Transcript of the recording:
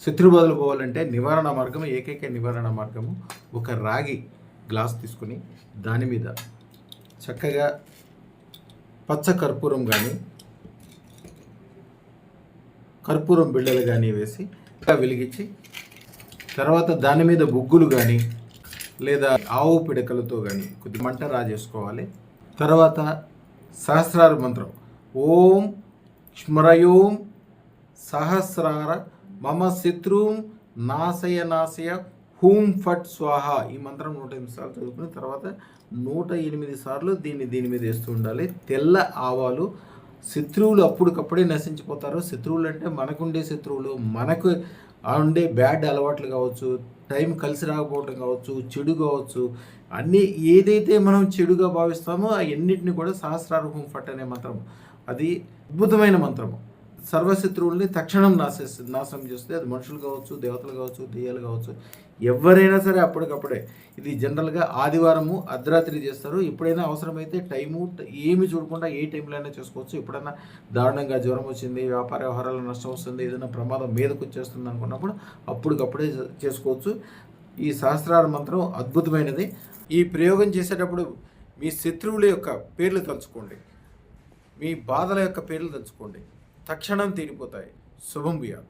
శత్రుబాధలు పోవాలంటే నివారణ మార్గం, ఏకైక నివారణ మార్గము ఒక రాగి గ్లాస్ తీసుకుని దాని మీద చక్కగా పచ్చ కర్పూరం కానీ కర్పూరం బిళ్ళలు కానీ వేసి వెలిగించి తర్వాత దాని మీద బొగ్గులు కానీ లేదా ఆవు పిడకలతో కానీ కొద్ది మంట రాజేసుకోవాలి. తర్వాత సహస్రార మంత్రం ఓం స్మరయోం సహస్రార మమ శత్రుం నాశయ నాశయ హూం ఫట్ స్వాహ ఈ మంత్రం 108 సార్లు చదువుకుని తర్వాత 108 సార్లు దీని మీద వేస్తూ ఉండాలి. తెల్ల ఆవాలు. శత్రువులు అప్పటికప్పుడే నశించిపోతారు. శత్రువులు అంటే మనకుండే శత్రువులు, మనకు ఉండే బ్యాడ్ అలవాట్లు కావచ్చు, టైం కలిసి రాకపోవడం కావచ్చు, చెడు కావచ్చు, అన్నీ ఏదైతే మనం చెడుగా భావిస్తామో అన్నిటిని కూడా సహస్రార హూం ఫట్ అనే మంత్రం, అది అద్భుతమైన మంత్రము. సర్వశత్రువుల్ని తక్షణం నాశనం చేస్తుంది. అది మనుషులు కావచ్చు, దేవతలు కావచ్చు, దెయ్యాలు కావచ్చు, ఎవరైనా సరే అప్పటికప్పుడే. ఇది జనరల్గా ఆదివారము అర్ధరాత్రి చేస్తారు. ఎప్పుడైనా అవసరమైతే టైము ఏమి చూడకుండా ఏ టైంలో అయినా చేసుకోవచ్చు. ఎప్పుడైనా దారుణంగా జ్వరం వచ్చింది, వ్యాపార వ్యవహారాలు నష్టం వస్తుంది, ఏదైనా ప్రమాదం మీదకు వచ్చేస్తుంది అనుకున్నప్పుడు అప్పటికప్పుడే చేసుకోవచ్చు. ఈ సహస్రార మంత్రం అద్భుతమైనది. ఈ ప్రయోగం చేసేటప్పుడు మీ శత్రువుల యొక్క పేర్లు తలుచుకోండి, మీ బాధల యొక్క పేర్లు తలుచుకోండి, తక్షణం తీరిపోతాయి. శుభం భూయాత్.